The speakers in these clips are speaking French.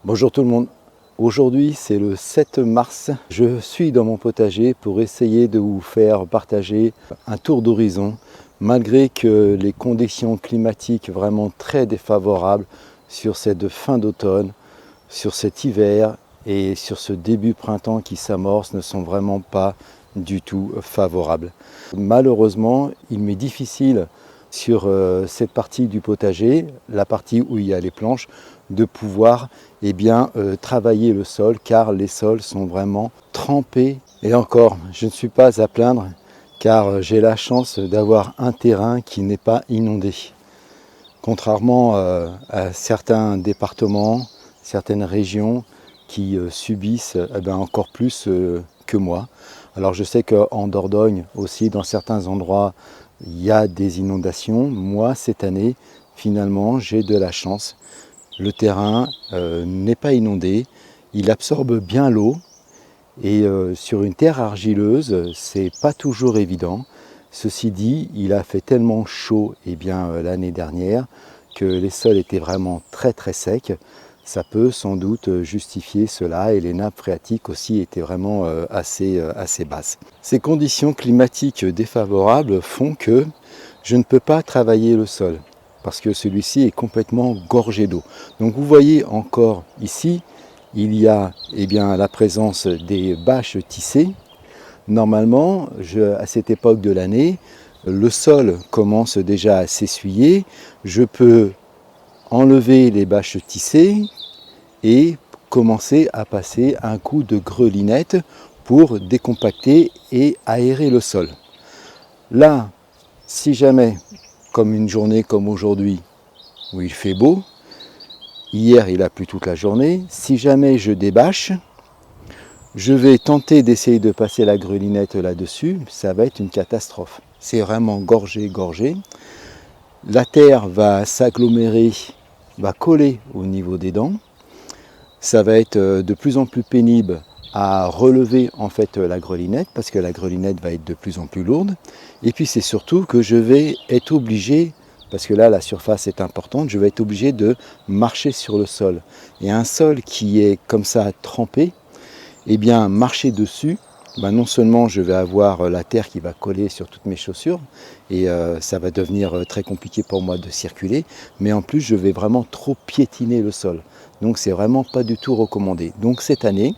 Bonjour tout le monde. Aujourd'hui c'est le 7 mars. Je suis dans mon potager pour essayer de vous faire partager un tour d'horizon malgré que les conditions climatiques vraiment très défavorables sur cette fin d'automne, sur cet hiver et sur ce début printemps qui s'amorce ne sont vraiment pas du tout favorables. Malheureusement, il m'est difficile sur cette partie du potager, la partie où il y a les planches, de pouvoir travailler le sol car les sols sont vraiment trempés. Et encore, je ne suis pas à plaindre car j'ai la chance d'avoir un terrain qui n'est pas inondé. Contrairement à certains départements, certaines régions qui subissent encore plus que moi. Alors je sais qu'en Dordogne aussi, dans certains endroits, il y a des inondations. Moi, cette année, finalement, j'ai de la chance. Le terrain n'est pas inondé, il absorbe bien l'eau et sur une terre argileuse, c'est pas toujours évident. Ceci dit, il a fait tellement chaud l'année dernière que les sols étaient vraiment très très secs. Ça peut sans doute justifier cela et les nappes phréatiques aussi étaient vraiment assez basses. Ces conditions climatiques défavorables font que je ne peux pas travailler le sol parce que celui-ci est complètement gorgé d'eau. Donc vous voyez encore ici, il y a la présence des bâches tissées. Normalement, à cette époque de l'année, le sol commence déjà à s'essuyer. Je peux enlever les bâches tissées et commencer à passer un coup de grelinette pour décompacter et aérer le sol. Là, si jamais, comme une journée comme aujourd'hui, où il fait beau, hier il a plu toute la journée, si jamais je débâche, je vais tenter d'essayer de passer la grelinette là-dessus, ça va être une catastrophe. C'est vraiment gorgé. La terre va s'agglomérer, va coller au niveau des dents. Ça va être de plus en plus pénible à relever en fait la grelinette parce que la grelinette va être de plus en plus lourde. Et puis c'est surtout que je vais être obligé, parce que là la surface est importante, je vais être obligé de marcher sur le sol. Et un sol qui est comme ça trempé, marcher dessus, non seulement je vais avoir la terre qui va coller sur toutes mes chaussures et ça va devenir très compliqué pour moi de circuler, mais en plus je vais vraiment trop piétiner le sol. Donc c'est vraiment pas du tout recommandé. Donc cette année,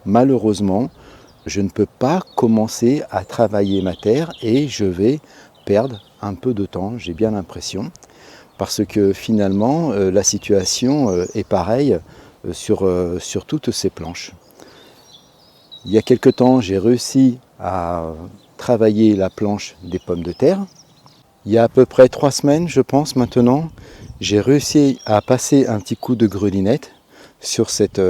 malheureusement, je ne peux pas commencer à travailler ma terre et je vais perdre un peu de temps, j'ai bien l'impression, parce que finalement la situation est pareille sur toutes ces planches. Il y a quelque temps, j'ai réussi à travailler la planche des pommes de terre. Il y a à peu près 3 semaines, je pense maintenant, j'ai réussi à passer un petit coup de grelinette sur cette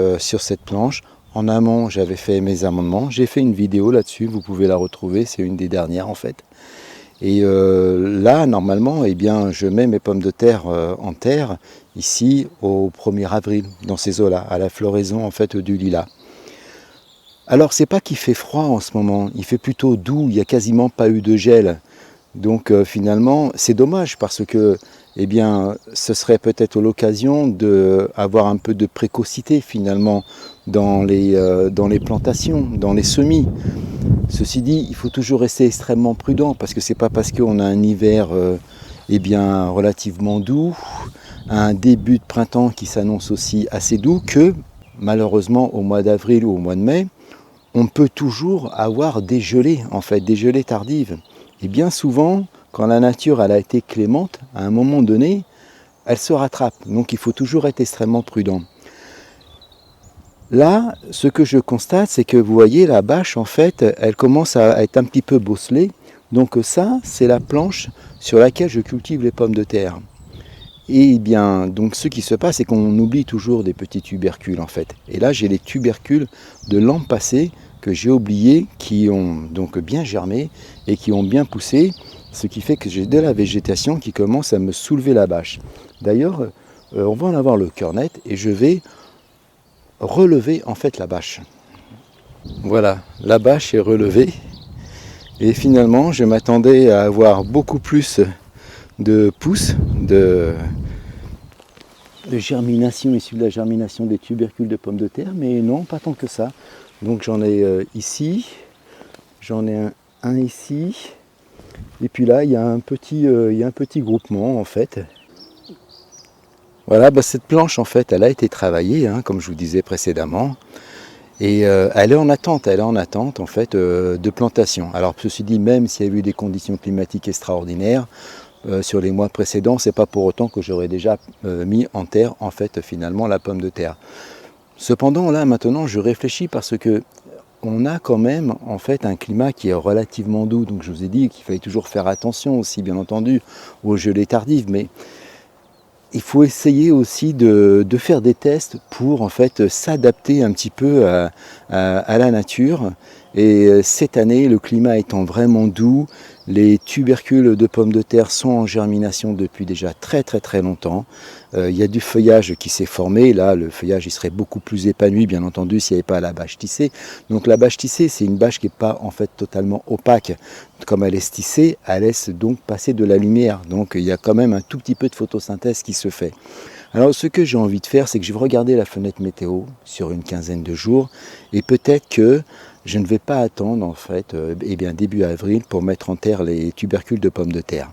planche. En amont, j'avais fait mes amendements. J'ai fait une vidéo là-dessus, vous pouvez la retrouver, c'est une des dernières en fait. Et là, normalement, je mets mes pommes de terre en terre, ici, au 1er avril, dans ces eaux-là, à la floraison en fait du lilas. Alors, c'est pas qu'il fait froid en ce moment, il fait plutôt doux, il n'y a quasiment pas eu de gel. Donc finalement, c'est dommage parce que ce serait peut-être l'occasion d'avoir un peu de précocité finalement dans les plantations, dans les semis. Ceci dit, il faut toujours rester extrêmement prudent parce que c'est pas parce qu'on a un hiver relativement doux, un début de printemps qui s'annonce aussi assez doux que malheureusement au mois d'avril ou au mois de mai, on peut toujours avoir des gelées, en fait, des gelées tardives. Et bien souvent, quand la nature elle a été clémente, à un moment donné, elle se rattrape. Donc il faut toujours être extrêmement prudent. Là, ce que je constate, c'est que vous voyez, la bâche, en fait, elle commence à être un petit peu bosselée. Donc ça, c'est la planche sur laquelle je cultive les pommes de terre. Et donc ce qui se passe, c'est qu'on oublie toujours des petits tubercules, en fait. Et là, j'ai les tubercules de l'an passé que j'ai oubliés, qui ont donc bien germé et qui ont bien poussé, ce qui fait que j'ai de la végétation qui commence à me soulever la bâche. D'ailleurs, on va en avoir le cœur net et je vais relever en fait la bâche. Voilà, la bâche est relevée et finalement je m'attendais à avoir beaucoup plus de pousses, de germination issue de la germination des tubercules de pommes de terre, mais non, pas tant que ça. Donc j'en ai ici, j'en ai un ici, et puis là il y a un petit groupement en fait. Voilà, cette planche en fait elle a été travaillée, hein, comme je vous disais précédemment, et elle est en attente en fait de plantation. Alors ceci dit, même s'il y a eu des conditions climatiques extraordinaires, sur les mois précédents, c'est pas pour autant que j'aurais déjà mis en terre en fait finalement la pomme de terre. Cependant là maintenant je réfléchis parce que on a quand même en fait un climat qui est relativement doux, donc je vous ai dit qu'il fallait toujours faire attention aussi bien entendu aux gelées tardives, mais il faut essayer aussi de faire des tests pour en fait s'adapter un petit peu à la nature. Et cette année, le climat étant vraiment doux, les tubercules de pommes de terre sont en germination depuis déjà très longtemps. Il y a du feuillage qui s'est formé. Là, le feuillage il serait beaucoup plus épanoui, bien entendu, s'il n'y avait pas la bâche tissée. Donc la bâche tissée, c'est une bâche qui n'est pas en fait totalement opaque. Comme elle est tissée, elle laisse donc passer de la lumière. Donc il y a quand même un tout petit peu de photosynthèse qui se fait. Alors ce que j'ai envie de faire, c'est que je vais regarder la fenêtre météo sur une quinzaine de jours, et peut-être que je ne vais pas attendre en fait début avril pour mettre en terre les tubercules de pommes de terre.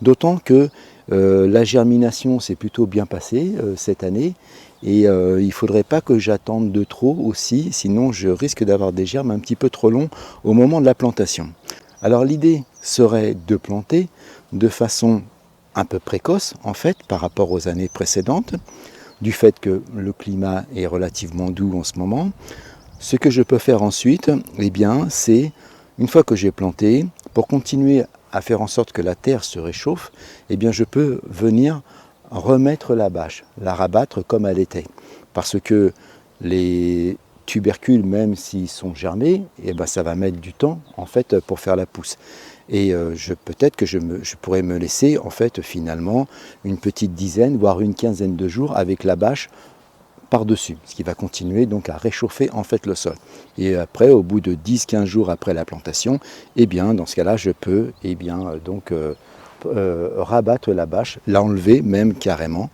D'autant que la germination s'est plutôt bien passée cette année, et il ne faudrait pas que j'attende de trop aussi, sinon je risque d'avoir des germes un petit peu trop longs au moment de la plantation. Alors l'idée serait de planter de façon un peu précoce en fait par rapport aux années précédentes, du fait que le climat est relativement doux en ce moment. Ce que je peux faire ensuite, c'est une fois que j'ai planté, pour continuer à faire en sorte que la terre se réchauffe, je peux venir remettre la bâche, la rabattre comme elle était. Parce que les tubercules, même s'ils sont germés, ça va mettre du temps en fait pour faire la pousse. Et peut-être que je pourrais me laisser en fait finalement une petite dizaine, voire une quinzaine de jours avec la bâche par-dessus, ce qui va continuer donc à réchauffer en fait le sol. Et après, au bout de 10-15 jours après la plantation, dans ce cas-là, je peux rabattre la bâche, l'enlever même carrément,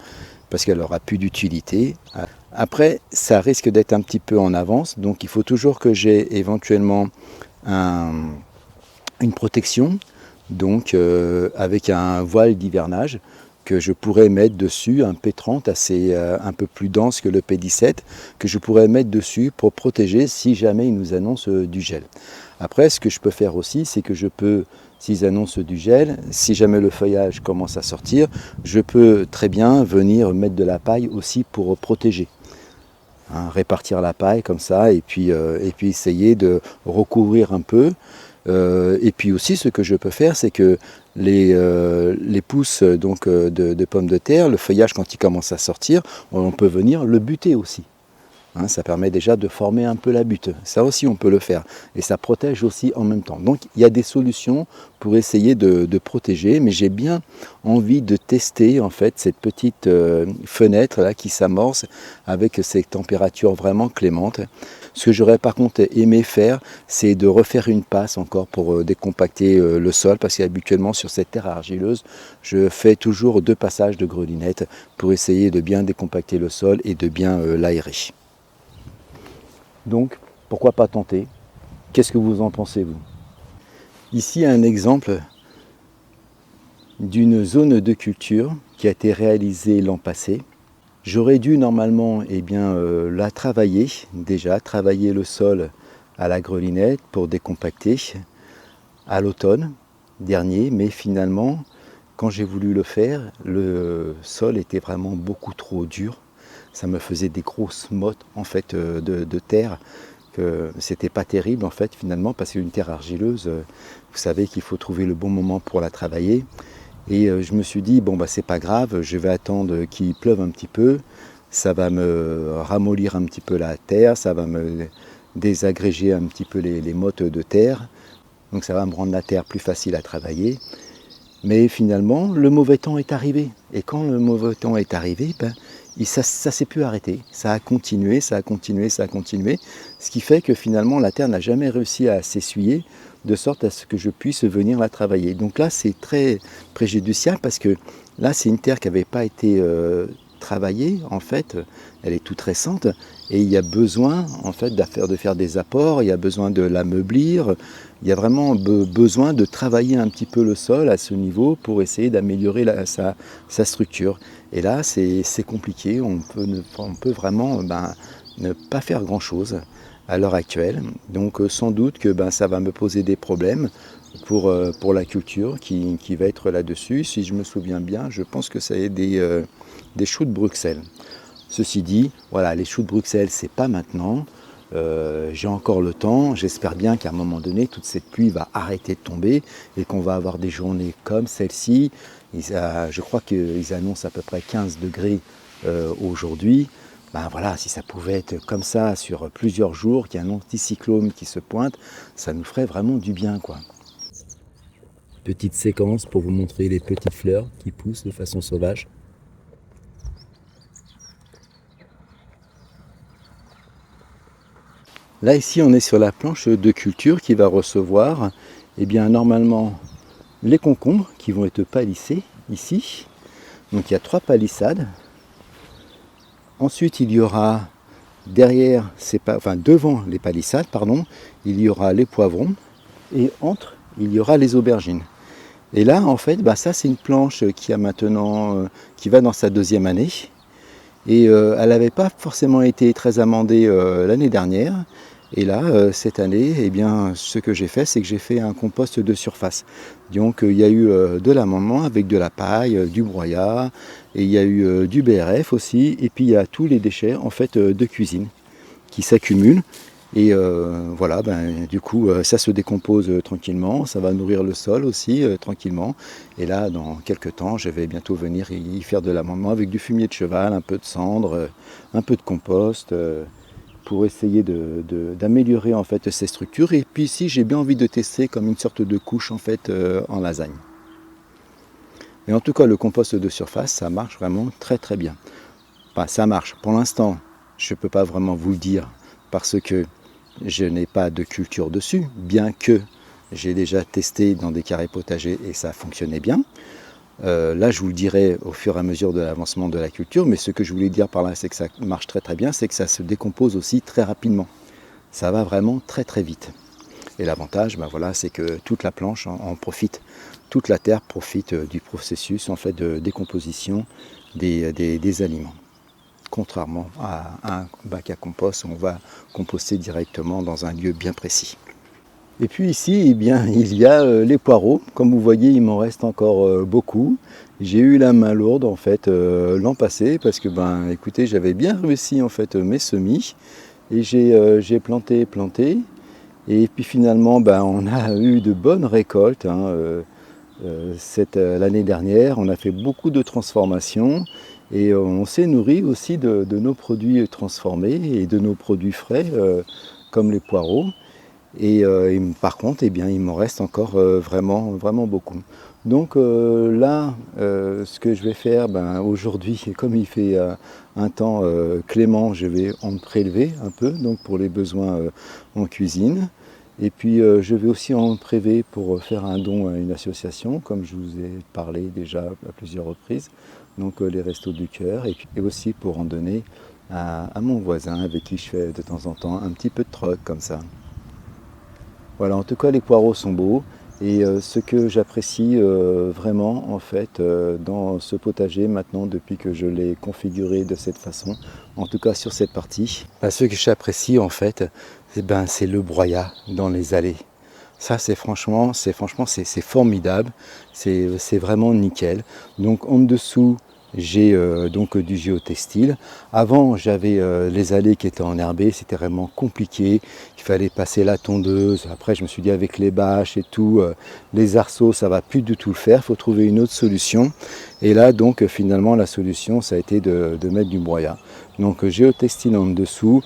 parce qu'elle n'aura plus d'utilité. Après, ça risque d'être un petit peu en avance, donc il faut toujours que j'ai éventuellement une protection, donc avec un voile d'hivernage que je pourrais mettre dessus, un P30 un peu plus dense que le P17, que je pourrais mettre dessus pour protéger si jamais ils nous annoncent du gel. Après, ce que je peux faire aussi, c'est que je peux, s'ils annoncent du gel, si jamais le feuillage commence à sortir, je peux très bien venir mettre de la paille aussi pour protéger. Répartir la paille comme ça, et puis essayer de recouvrir un peu. Et puis aussi, ce que je peux faire, c'est que les pousses de pommes de terre, le feuillage quand il commence à sortir, on peut venir le buter aussi. Ça permet déjà de former un peu la butte. Ça aussi, on peut le faire. Et ça protège aussi en même temps. Donc, il y a des solutions pour essayer de protéger. Mais j'ai bien envie de tester en fait cette petite fenêtre là qui s'amorce avec ces températures vraiment clémentes. Ce que j'aurais par contre aimé faire, c'est de refaire une passe encore pour décompacter le sol. Parce qu'habituellement, sur cette terre argileuse, je fais toujours 2 passages de grelinette pour essayer de bien décompacter le sol et de bien l'aérer. Donc, pourquoi pas tenter? Qu'est-ce que vous en pensez, vous? Ici, un exemple d'une zone de culture qui a été réalisée l'an passé. J'aurais dû normalement la travailler le sol à la grelinette pour décompacter à l'automne dernier, mais finalement, quand j'ai voulu le faire, le sol était vraiment beaucoup trop dur. Ça me faisait des grosses mottes en fait de terre, que c'était pas terrible en fait finalement, parce qu'une terre argileuse, vous savez qu'il faut trouver le bon moment pour la travailler. Et je me suis dit, c'est pas grave, je vais attendre qu'il pleuve un petit peu, ça va me ramollir un petit peu la terre, ça va me désagréger un petit peu les mottes de terre, donc ça va me rendre la terre plus facile à travailler. Mais finalement, le mauvais temps est arrivé. Et quand le mauvais temps est arrivé, ça ne s'est plus arrêté. Ça a continué, ce qui fait que finalement la terre n'a jamais réussi à s'essuyer, de sorte à ce que je puisse venir la travailler. Donc là, c'est très préjudiciable parce que là, c'est une terre qui n'avait pas été travaillée en fait, elle est toute récente et il y a besoin en fait de faire des apports, il y a besoin de l'ameublir, il y a vraiment besoin de travailler un petit peu le sol à ce niveau pour essayer d'améliorer sa structure. Et là c'est compliqué, on peut vraiment ne pas faire grand chose à l'heure actuelle. Donc sans doute que ça va me poser des problèmes pour la culture qui va être là-dessus. Si je me souviens bien, je pense que c'est des choux de Bruxelles. Ceci dit, voilà, les choux de Bruxelles, c'est pas maintenant. J'ai encore le temps. J'espère bien qu'à un moment donné, toute cette pluie va arrêter de tomber et qu'on va avoir des journées comme celle-ci. Je crois qu'ils annoncent à peu près 15 degrés aujourd'hui. Voilà, si ça pouvait être comme ça sur plusieurs jours, qu'il y a un anticyclone qui se pointe, ça nous ferait vraiment du bien, quoi. Petite séquence pour vous montrer les petites fleurs qui poussent de façon sauvage. Là ici on est sur la planche de culture qui va recevoir normalement les concombres qui vont être palissés ici. Donc il y a 3 palissades. Ensuite il y aura devant les palissades, il y aura les poivrons et entre il y aura les aubergines. Et là en fait ça c'est une planche qui va dans sa 2e année. Et elle n'avait pas forcément été très amendée l'année dernière. Et là, cette année, ce que j'ai fait, c'est que j'ai fait un compost de surface. Donc il y a eu de l'amendement avec de la paille, du broyat, et il y a eu du BRF aussi, et puis il y a tous les déchets en fait de cuisine qui s'accumulent. Et voilà, du coup, ça se décompose tranquillement, ça va nourrir le sol aussi tranquillement. Et là, dans quelques temps, je vais bientôt venir y faire de l'amendement avec du fumier de cheval, un peu de cendre, un peu de compost, pour essayer d'améliorer en fait ces structures. Et puis ici, j'ai bien envie de tester comme une sorte de couche en fait en lasagne. Mais en tout cas, le compost de surface, ça marche vraiment très très bien. Ça marche. Pour l'instant, je ne peux pas vraiment vous le dire parce que je n'ai pas de culture dessus, bien que j'ai déjà testé dans des carrés potagers et ça fonctionnait bien. Là, je vous le dirai au fur et à mesure de l'avancement de la culture, mais ce que je voulais dire par là, c'est que ça marche très très bien, c'est que ça se décompose aussi très rapidement. Ça va vraiment très très vite. Et l'avantage, c'est que toute la planche en profite, toute la terre profite du processus en fait de décomposition des aliments. Contrairement à un bac à compost où on va composter directement dans un lieu bien précis. Et puis ici, il y a les poireaux. Comme vous voyez, il m'en reste encore beaucoup. J'ai eu la main lourde en fait l'an passé parce que écoutez, j'avais bien réussi en fait mes semis et j'ai planté. Et puis finalement, on a eu de bonnes récoltes. L'année dernière, on a fait beaucoup de transformations. Et on s'est nourri aussi de nos produits transformés et de nos produits frais, comme les poireaux. Et par contre, il m'en reste encore vraiment, vraiment beaucoup. Donc là, ce que je vais faire aujourd'hui, comme il fait un temps clément, je vais en prélever un peu donc pour les besoins en cuisine. Et puis je vais aussi en prélever pour faire un don à une association, comme je vous ai parlé déjà à plusieurs reprises. Donc les Restos du Cœur, et aussi pour en donner à mon voisin avec qui je fais de temps en temps un petit peu de troc comme ça. Voilà, en tout cas les poireaux sont beaux et ce que j'apprécie vraiment en fait dans ce potager maintenant depuis que je l'ai configuré de cette façon, en tout cas sur cette partie, ce que j'apprécie en fait, c'est le broyat dans les allées. Ça c'est formidable, c'est vraiment nickel. Donc en dessous, j'ai donc du géotextile. Avant j'avais les allées qui étaient enherbées, c'était vraiment compliqué, il fallait passer la tondeuse. Après je me suis dit avec les bâches et tout, les arceaux ça va plus du tout le faire, il faut trouver une autre solution. Et là donc finalement la solution ça a été de mettre du broyat. Donc géotextile en dessous,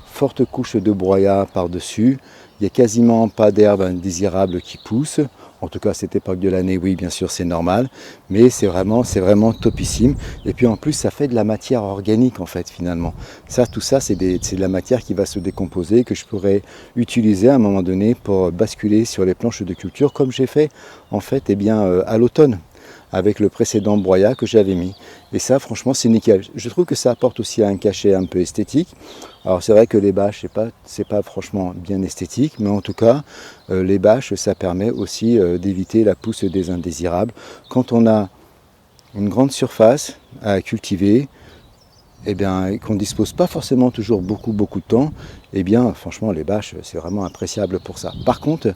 forte couche de broyat par-dessus, il n'y a quasiment pas d'herbe indésirable qui pousse. En tout cas, à cette époque de l'année, oui, bien sûr, c'est normal. Mais c'est vraiment topissime. Et puis en plus, ça fait de la matière organique, en fait, finalement. Tout ça, c'est de la matière qui va se décomposer, que je pourrais utiliser à un moment donné pour basculer sur les planches de culture, comme j'ai fait, en fait, à l'automne. avec le précédent broyat que j'avais mis. Et ça, franchement, c'est nickel. Je trouve que ça apporte aussi un cachet un peu esthétique. Alors c'est vrai que les bâches, c'est pas franchement bien esthétique, mais en tout cas, les bâches, ça permet aussi d'éviter la pousse des indésirables. Quand on a une grande surface à cultiver, et bien, et qu'on ne dispose pas forcément toujours beaucoup de temps, et bien franchement les bâches c'est vraiment appréciable pour ça. Par contre,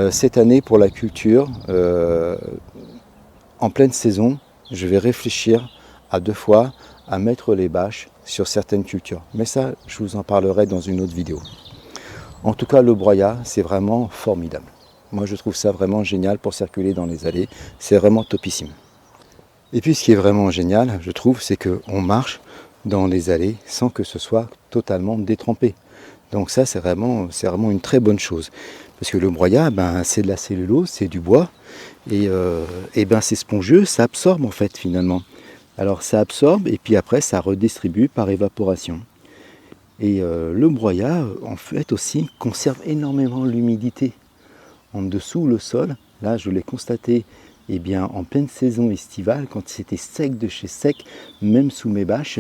cette année pour la culture, en pleine saison, je vais réfléchir à 2 fois à mettre les bâches sur certaines cultures. Mais ça, je vous en parlerai dans une autre vidéo. En tout cas, le broyat, c'est vraiment formidable. Moi, je trouve ça vraiment génial pour circuler dans les allées. C'est vraiment topissime. Et puis, ce qui est vraiment génial, je trouve, c'est qu'on marche dans les allées sans que ce soit totalement détrempé. Donc ça, c'est vraiment une très bonne chose. Parce que le broyat, c'est de la cellulose, c'est du bois. Et c'est spongieux, ça absorbe en fait finalement. Alors ça absorbe et puis après ça redistribue par évaporation. Et le broyat en fait aussi conserve énormément l'humidité. En dessous le sol, là je l'ai constaté en pleine saison estivale, quand c'était sec de chez sec, même sous mes bâches,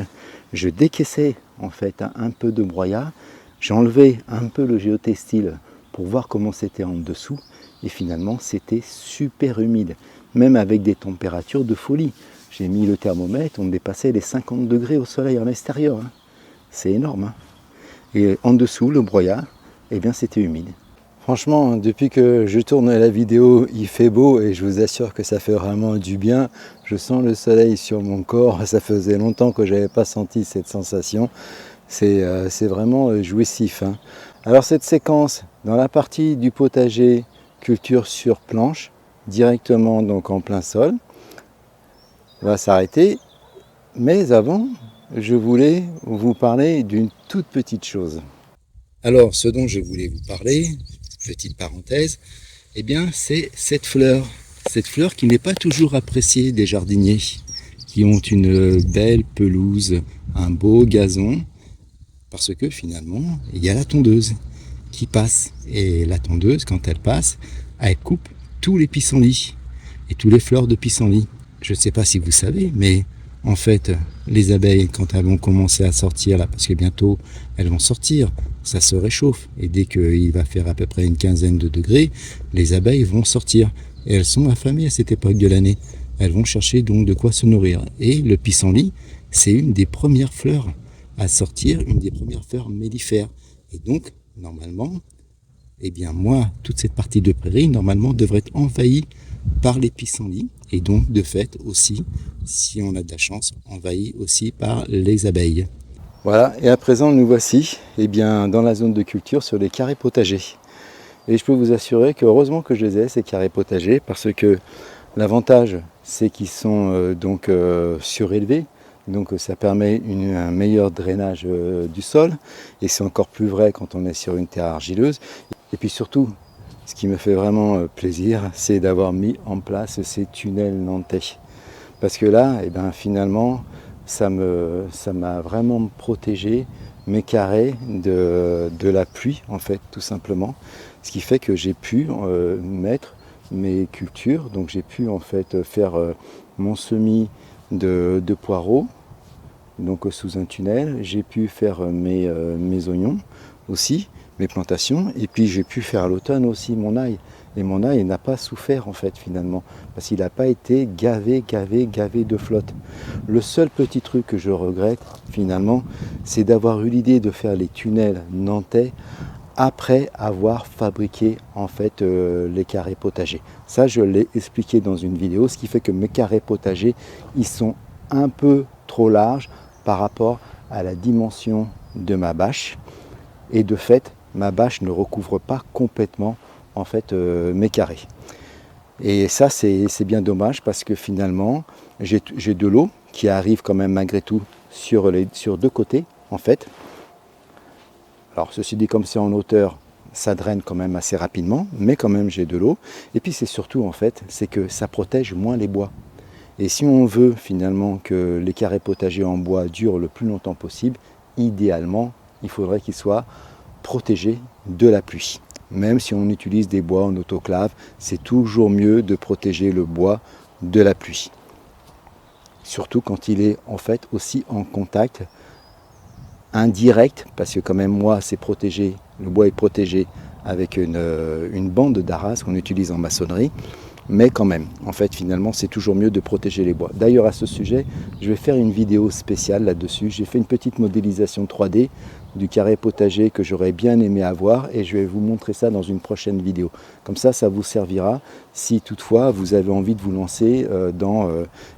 je décaissais en fait un peu de broyat, j'enlevais un peu le géotextile pour voir comment c'était en dessous et finalement c'était super humide, même avec des températures de folie. J'ai mis le thermomètre, on dépassait les 50 degrés au soleil en extérieur. C'est énorme. Et en dessous, le broyat, c'était humide. Franchement, depuis que je tourne la vidéo, il fait beau et je vous assure que ça fait vraiment du bien. Je sens le soleil sur mon corps, ça faisait longtemps que je n'avais pas senti cette sensation. C'est vraiment jouissif. Alors cette séquence, dans la partie du potager, culture sur planche, directement donc en plein sol, va s'arrêter. Mais avant, je voulais vous parler d'une toute petite chose. Alors, ce dont je voulais vous parler, petite parenthèse, c'est cette fleur qui n'est pas toujours appréciée des jardiniers, qui ont une belle pelouse, un beau gazon, parce que finalement, il y a la tondeuse qui passe. Et la tondeuse, quand elle passe, elle coupe tous les pissenlits et tous les fleurs de pissenlit. Je ne sais pas si vous savez, mais en fait, les abeilles, quand elles vont commencer à sortir, là, parce que bientôt elles vont sortir, ça se réchauffe. Et dès qu'il va faire à peu près une quinzaine de degrés, les abeilles vont sortir. Et elles sont affamées à cette époque de l'année. Elles vont chercher donc de quoi se nourrir. Et le pissenlit, c'est une des premières fleurs à sortir, une des premières fleurs mellifères. Et donc, normalement, toute cette partie de prairie, normalement, devrait être envahie par les pissenlits. Et donc, de fait, aussi, si on a de la chance, envahi aussi par les abeilles. Voilà, et à présent, nous voici dans la zone de culture sur les carrés potagers. Et je peux vous assurer que heureusement que je les ai, ces carrés potagers, parce que l'avantage, c'est qu'ils sont surélevés. Donc ça permet un meilleur drainage du sol. Et c'est encore plus vrai quand on est sur une terre argileuse. Et puis surtout, ce qui me fait vraiment plaisir, c'est d'avoir mis en place ces tunnels nantais. Parce que là, finalement, ça m'a vraiment protégé mes carrés de la pluie, en fait, tout simplement. Ce qui fait que j'ai pu mettre mes cultures, donc j'ai pu en fait faire mon semis de poireaux, donc sous un tunnel. J'ai pu faire mes oignons aussi, mes plantations, et puis j'ai pu faire à l'automne aussi mon ail. Et mon ail n'a pas souffert en fait finalement, parce qu'il n'a pas été gavé de flotte. Le seul petit truc que je regrette finalement, c'est d'avoir eu l'idée de faire les tunnels nantais après avoir fabriqué en fait les carrés potagers. Ça je l'ai expliqué dans une vidéo, ce qui fait que mes carrés potagers, ils sont un peu trop larges par rapport à la dimension de ma bâche. Et de fait, ma bâche ne recouvre pas complètement en fait mes carrés. Et ça c'est bien dommage parce que finalement j'ai de l'eau qui arrive quand même malgré tout sur 2 côtés en fait. Alors ceci dit, comme c'est en hauteur, ça draine quand même assez rapidement, mais quand même j'ai de l'eau. Et puis c'est surtout en fait, c'est que ça protège moins les bois. Et si on veut finalement que les carrés potagers en bois durent le plus longtemps possible, idéalement il faudrait qu'ils soient protégés de la pluie. Même si on utilise des bois en autoclave, c'est toujours mieux de protéger le bois de la pluie. Surtout quand il est en fait aussi en contact indirect, parce que quand même moi c'est protégé, le bois est protégé avec une bande d'arras qu'on utilise en maçonnerie, mais quand même, en fait finalement c'est toujours mieux de protéger les bois. D'ailleurs à ce sujet, je vais faire une vidéo spéciale là-dessus. J'ai fait une petite modélisation 3D du carré potager que j'aurais bien aimé avoir et je vais vous montrer ça dans une prochaine vidéo. Comme ça vous servira si toutefois vous avez envie de vous lancer dans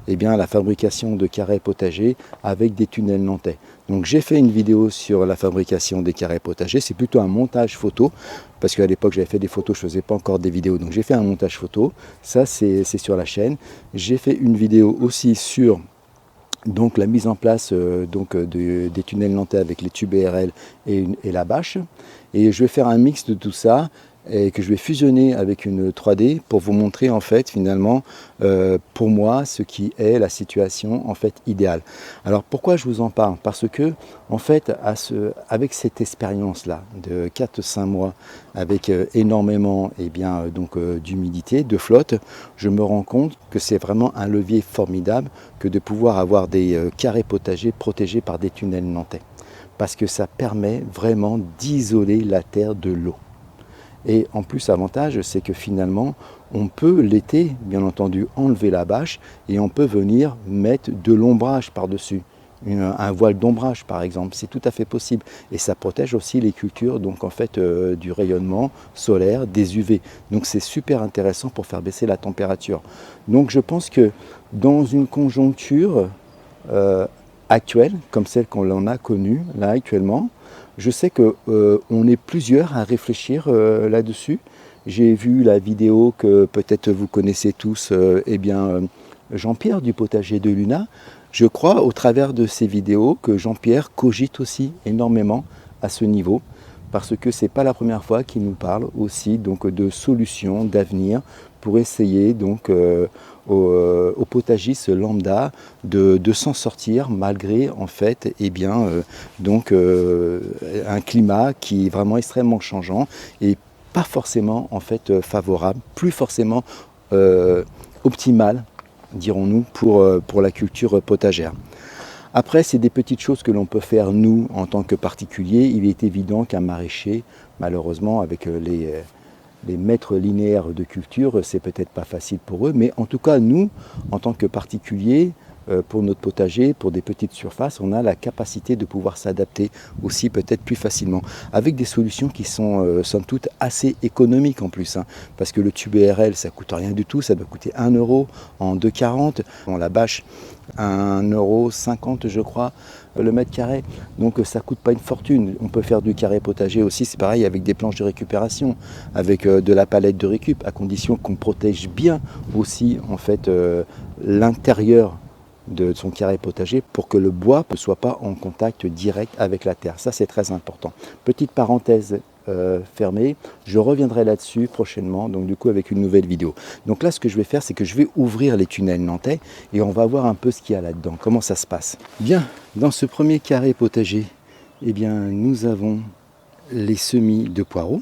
eh bien, la fabrication de carrés potagers avec des tunnels nantais. Donc j'ai fait une vidéo sur la fabrication des carrés potagers, c'est plutôt un montage photo, parce qu'à l'époque j'avais fait des photos, je ne faisais pas encore des vidéos, donc j'ai fait un montage photo, ça c'est sur la chaîne. J'ai fait une vidéo aussi sur donc la mise en place des tunnels nantais avec les tubes ERL et la bâche, et je vais faire un mix de tout ça et que je vais fusionner avec une 3D pour vous montrer en fait finalement pour moi ce qui est la situation en fait idéale. Alors pourquoi je vous en parle? Parce que en fait avec cette expérience là de 4-5 mois avec énormément d'humidité, de flotte, je me rends compte que c'est vraiment un levier formidable que de pouvoir avoir des carrés potagers protégés par des tunnels nantais, parce que ça permet vraiment d'isoler la terre de l'eau. Et en plus, l'avantage, c'est que finalement, on peut l'été, bien entendu, enlever la bâche et on peut venir mettre de l'ombrage par-dessus. Un voile d'ombrage, par exemple, c'est tout à fait possible. Et ça protège aussi les cultures, donc en fait, du rayonnement solaire, des UV. Donc c'est super intéressant pour faire baisser la température. Donc je pense que dans une conjoncture actuelle, comme celle qu'on en a connue là actuellement, je sais qu'on est plusieurs à réfléchir là-dessus. J'ai vu la vidéo que peut-être vous connaissez tous, Jean-Pierre du potager de Luna. Je crois au travers de ces vidéos que Jean-Pierre cogite aussi énormément à ce niveau, parce que ce n'est pas la première fois qu'il nous parle aussi donc, de solutions d'avenir pour essayer donc, au potagiste lambda de s'en sortir malgré en fait un climat qui est vraiment extrêmement changeant et pas forcément en fait favorable, plus forcément optimal, dirons-nous, pour la culture potagère. Après, c'est des petites choses que l'on peut faire nous en tant que particuliers. Il est évident qu'un maraîcher, malheureusement, avec les mètres linéaires de culture, c'est peut-être pas facile pour eux, mais en tout cas, nous, en tant que particuliers, pour notre potager, pour des petites surfaces, on a la capacité de pouvoir s'adapter aussi peut-être plus facilement, avec des solutions qui sont somme toute assez économiques en plus, hein, parce que le tube ERL, ça coûte rien du tout, ça doit coûter 1 € en 2,40 €, bon, la bâche 1,50 € je crois, le mètre carré, donc ça coûte pas une fortune. On peut faire du carré potager aussi, c'est pareil, avec des planches de récupération, avec de la palette de récup, à condition qu'on protège bien aussi en fait l'intérieur de son carré potager pour que le bois ne soit pas en contact direct avec la terre. Ça c'est très important. Petite parenthèse fermée, je reviendrai là-dessus prochainement, donc du coup avec une nouvelle vidéo. Donc là ce que je vais faire, c'est que je vais ouvrir les tunnels nantais et on va voir un peu ce qu'il y a là-dedans, comment ça se passe. Bien, dans ce premier carré potager, eh bien, nous avons les semis de poireaux.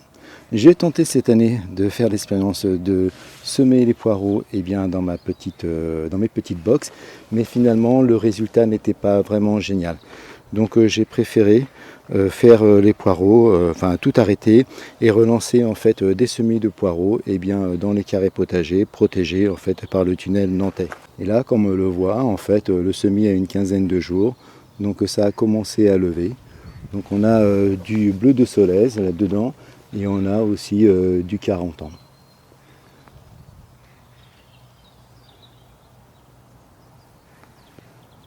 J'ai tenté cette année de faire l'expérience de semer les poireaux dans mes petites boxes, mais finalement le résultat n'était pas vraiment génial. Donc j'ai préféré faire les poireaux, tout arrêter et relancer en fait des semis de poireaux dans les carrés potagers protégés en fait par le tunnel nantais. Et là, comme on le voit, en fait le semis a une quinzaine de jours, donc ça a commencé à lever. Donc on a du bleu de Solèze là-dedans. Et on a aussi du 40 ans.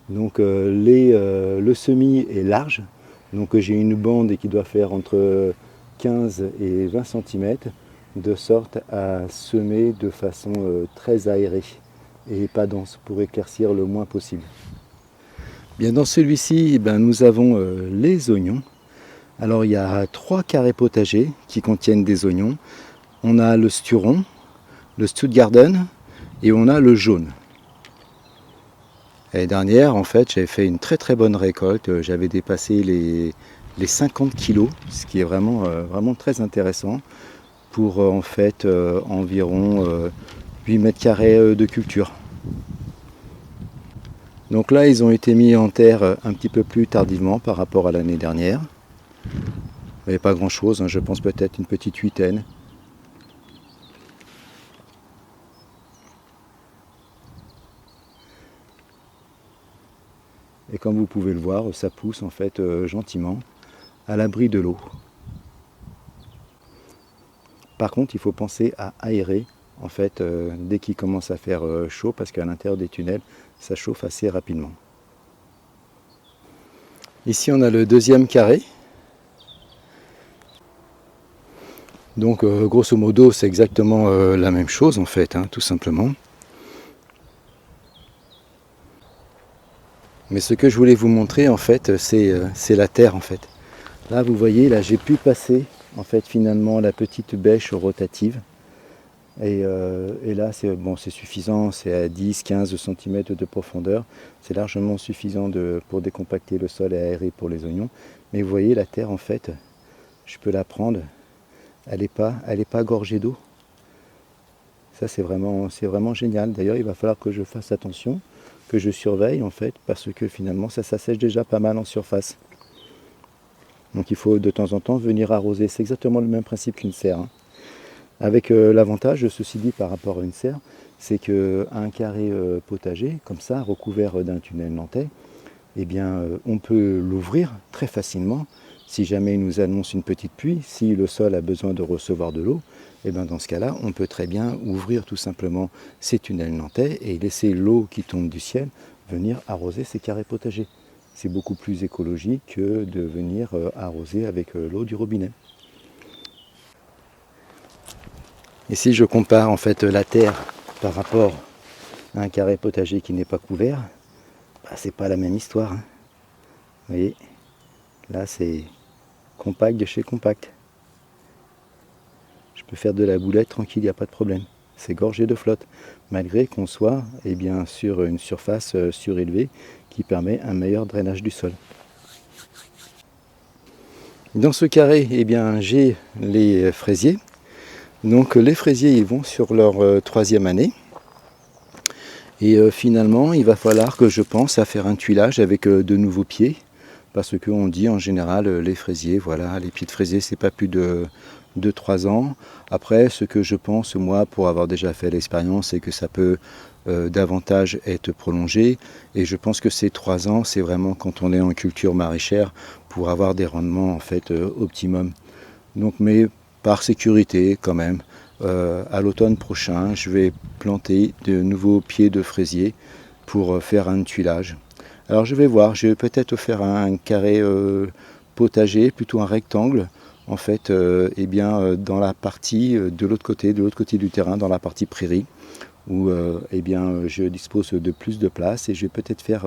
Donc le semis est large. Donc j'ai une bande qui doit faire entre 15 et 20 cm, de sorte à semer de façon très aérée et pas dense pour éclaircir le moins possible. Bien, dans celui-ci, nous avons les oignons. Alors il y a 3 carrés potagers qui contiennent des oignons. On a le Sturon, le Stuttgarten et on a le jaune. L'année dernière, en fait, j'avais fait une très très bonne récolte. J'avais dépassé les 50 kg, ce qui est vraiment très intéressant pour en fait environ 8 mètres carrés de culture. Donc là, ils ont été mis en terre un petit peu plus tardivement par rapport à l'année dernière. Il n'y avait pas grand chose, hein, je pense peut-être une petite huitaine. Et comme vous pouvez le voir, ça pousse en fait gentiment à l'abri de l'eau. Par contre, il faut penser à aérer en fait dès qu'il commence à faire chaud, parce qu'à l'intérieur des tunnels, ça chauffe assez rapidement. Ici, on a le deuxième carré. Donc, grosso modo, c'est exactement la même chose en fait, hein, tout simplement. Mais ce que je voulais vous montrer en fait, c'est la terre en fait. Là, vous voyez, là, j'ai pu passer en fait finalement la petite bêche rotative. Et là, c'est bon, c'est suffisant, c'est à 10-15 cm de profondeur. C'est largement suffisant pour décompacter le sol et aérer pour les oignons. Mais vous voyez, la terre, en fait, je peux la prendre, elle n'est pas gorgée d'eau. Ça, c'est vraiment génial. D'ailleurs, il va falloir que je fasse attention, que je surveille, en fait, parce que finalement, ça s'assèche déjà pas mal en surface. Donc il faut de temps en temps venir arroser. C'est exactement le même principe qu'une serre, hein. Avec l'avantage, ceci dit, par rapport à une serre, c'est qu'un carré potager, comme ça, recouvert d'un tunnel nantais, eh bien, on peut l'ouvrir très facilement. Si jamais il nous annonce une petite pluie, si le sol a besoin de recevoir de l'eau, eh bien, dans ce cas-là, on peut très bien ouvrir tout simplement ces tunnels nantais et laisser l'eau qui tombe du ciel venir arroser ces carrés potagers. C'est beaucoup plus écologique que de venir arroser avec l'eau du robinet. Et si je compare en fait la terre par rapport à un carré potager qui n'est pas couvert, bah, c'est pas la même histoire, hein. Vous voyez, là c'est compact de chez compact. Je peux faire de la boulette tranquille, il n'y a pas de problème. C'est gorgé de flotte, malgré qu'on soit sur une surface surélevée qui permet un meilleur drainage du sol. Dans ce carré, j'ai les fraisiers. Donc les fraisiers, ils vont sur leur troisième année. Et finalement, il va falloir que je pense à faire un tuilage avec de nouveaux pieds. Parce qu'on dit en général, les fraisiers, voilà, les pieds de fraisier, c'est pas plus de 3 ans. Après, ce que je pense, moi, pour avoir déjà fait l'expérience, c'est que ça peut davantage être prolongé. Et je pense que ces 3 ans, c'est vraiment quand on est en culture maraîchère pour avoir des rendements en fait optimum. Donc, mais par sécurité quand même, à l'automne prochain, je vais planter de nouveaux pieds de fraisier pour faire un tuilage. Alors je vais voir, je vais peut-être faire un carré potager, plutôt un rectangle, en fait, dans la partie de l'autre côté du terrain, dans la partie prairie, où je dispose de plus de place, et je vais peut-être faire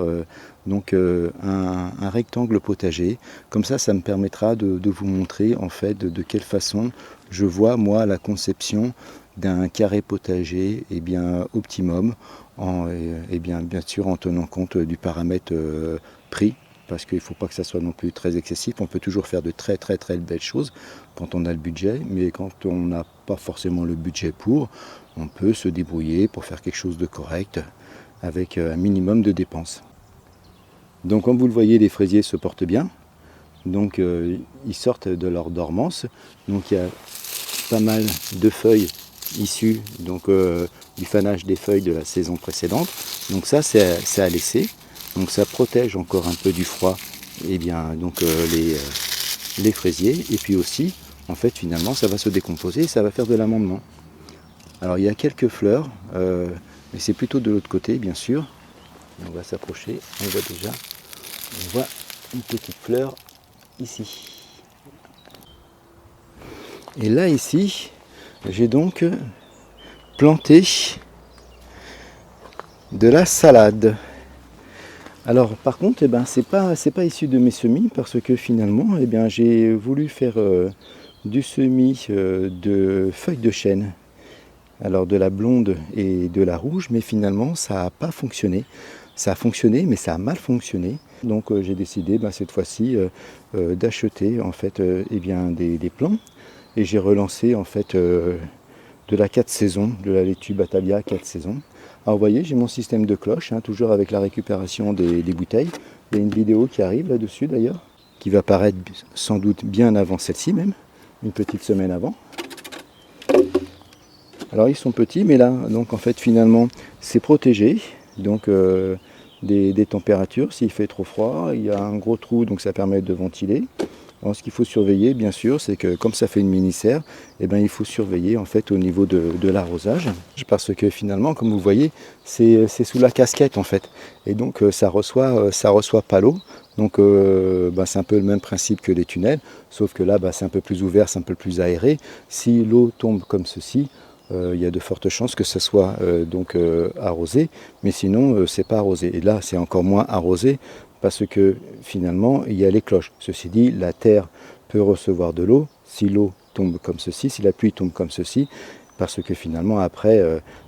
un rectangle potager. Comme ça me permettra de vous montrer en fait de quelle façon je vois moi la conception d'un carré potager optimum, bien sûr en tenant compte du paramètre prix, parce qu'il ne faut pas que ça soit non plus très excessif. On peut toujours faire de très très très belles choses quand on a le budget, mais quand on n'a pas forcément le budget pour, on peut se débrouiller pour faire quelque chose de correct avec un minimum de dépenses. Donc comme vous le voyez, les fraisiers se portent bien. Donc ils sortent de leur dormance. Donc il y a pas mal de feuilles issues du fanage des feuilles de la saison précédente. Donc ça c'est à laisser. Donc ça protège encore un peu du froid les fraisiers. Et puis aussi, en fait finalement ça va se décomposer et ça va faire de l'amendement. Alors il y a quelques fleurs, mais c'est plutôt de l'autre côté bien sûr. On va s'approcher, on voit une petite fleur ici. Et là ici, j'ai donc planté de la salade. Alors par contre, c'est pas issu de mes semis, parce que finalement, j'ai voulu faire du semis de feuilles de chêne. Alors de la blonde et de la rouge, mais finalement ça n'a pas fonctionné. Ça a fonctionné, mais ça a mal fonctionné. Donc j'ai décidé cette fois-ci d'acheter en fait des plants. Et j'ai relancé en fait de la 4 saisons, de la laitue Batavia 4 saisons. Alors vous voyez, j'ai mon système de cloche, hein, toujours avec la récupération des bouteilles. Il y a une vidéo qui arrive là-dessus d'ailleurs, qui va paraître sans doute bien avant celle-ci même, une petite semaine avant. Alors ils sont petits, mais là, donc en fait finalement, c'est protégé donc des températures. S'il fait trop froid, il y a un gros trou, donc ça permet de ventiler. Alors, ce qu'il faut surveiller, bien sûr, c'est que comme ça fait une mini-serre, eh ben, il faut surveiller en fait au niveau de l'arrosage, parce que finalement, comme vous voyez, c'est sous la casquette en fait, et donc ça reçoit pas l'eau. Donc c'est un peu le même principe que les tunnels, sauf que là, c'est un peu plus ouvert, c'est un peu plus aéré. Si l'eau tombe comme ceci, il y a de fortes chances que ce soit arrosé, mais sinon c'est pas arrosé. Et là, c'est encore moins arrosé, parce que finalement il y a les cloches. Ceci dit, la terre peut recevoir de l'eau si l'eau tombe comme ceci, si la pluie tombe comme ceci, parce que finalement après,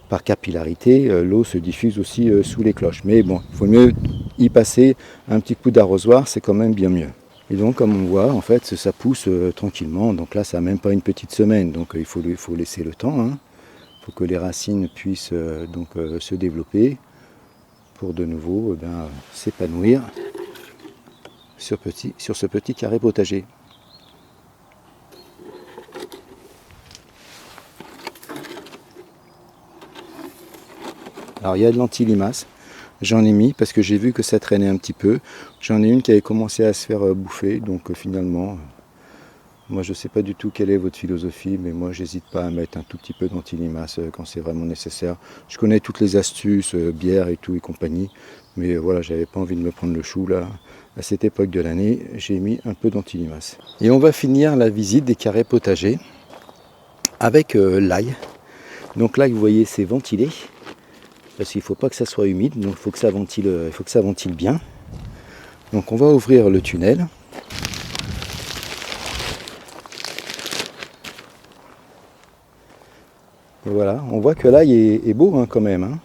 par capillarité, l'eau se diffuse aussi sous les cloches. Mais bon, il faut mieux y passer un petit coup d'arrosoir, c'est quand même bien mieux. Et donc comme on voit, en fait, ça pousse tranquillement. Donc là, ça n'a même pas une petite semaine, donc il faut laisser le temps. Il faut que les racines puissent se développer, pour de nouveau s'épanouir sur ce petit carré potager. Alors il y a de l'anti-limaces, j'en ai mis parce que j'ai vu que ça traînait un petit peu. J'en ai une qui avait commencé à se faire bouffer, donc finalement, moi je ne sais pas du tout quelle est votre philosophie, mais moi j'hésite pas à mettre un tout petit peu d'anti-limaces quand c'est vraiment nécessaire. Je connais toutes les astuces, bière et tout et compagnie, mais voilà, j'avais pas envie de me prendre le chou là. À cette époque de l'année, j'ai mis un peu d'anti-limaces. Et on va finir la visite des carrés potagers avec l'ail. Donc là, vous voyez, c'est ventilé, parce qu'il ne faut pas que ça soit humide, donc il faut que ça ventile bien. Donc on va ouvrir le tunnel. Et voilà, on voit que l'ail est beau quand même.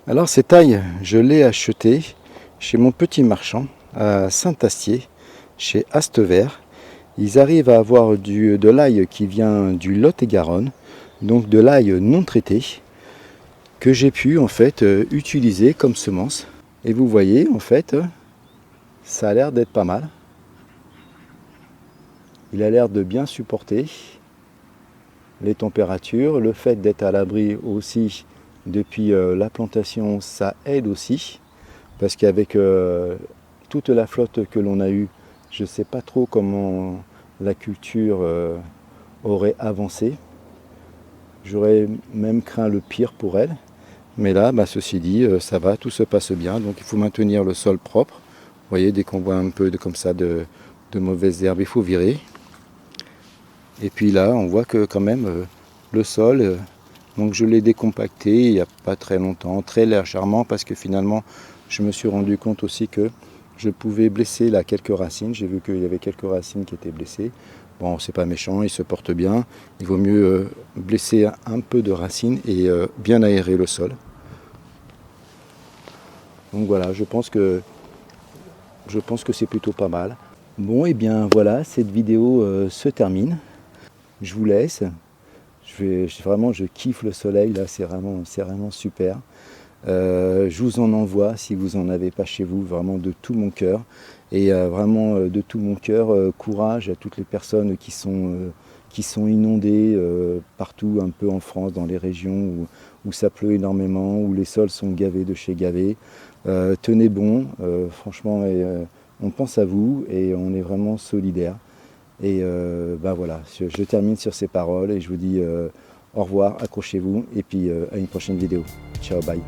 Alors cet ail, je l'ai acheté chez mon petit marchand à Saint-Astier, chez Astevert. Ils arrivent à avoir de l'ail qui vient du Lot-et-Garonne, donc de l'ail non traité, que j'ai pu en fait utiliser comme semence. Et vous voyez, en fait, ça a l'air d'être pas mal. Il a l'air de bien supporter les températures. Le fait d'être à l'abri aussi depuis la plantation, ça aide aussi. Parce qu'avec toute la flotte que l'on a eue, je ne sais pas trop comment la culture aurait avancé. J'aurais même craint le pire pour elle. Mais là, ceci dit, ça va, tout se passe bien. Donc il faut maintenir le sol propre. Vous voyez, dès qu'on voit un peu comme ça de mauvaises herbes, il faut virer. Et puis là, on voit que quand même le sol, donc je l'ai décompacté il n'y a pas très longtemps, très légèrement, parce que finalement, je me suis rendu compte aussi que je pouvais blesser là quelques racines. J'ai vu qu'il y avait quelques racines qui étaient blessées. Bon, c'est pas méchant, il se porte bien. Il vaut mieux blesser un peu de racines et bien aérer le sol. Donc voilà, je pense que c'est plutôt pas mal. Bon, et bien voilà, cette vidéo se termine. Je vous laisse. Je kiffe le soleil là, c'est vraiment super. Je vous en envoie si vous n'en avez pas chez vous, vraiment de tout mon cœur. Et vraiment de tout mon cœur, courage à toutes les personnes qui sont inondées partout un peu en France, dans les régions où ça pleut énormément, où les sols sont gavés de chez gavés. Tenez bon, franchement, on pense à vous et on est vraiment solidaires. Et voilà, je termine sur ces paroles et je vous dis au revoir, accrochez-vous et puis à une prochaine vidéo. Ciao, bye.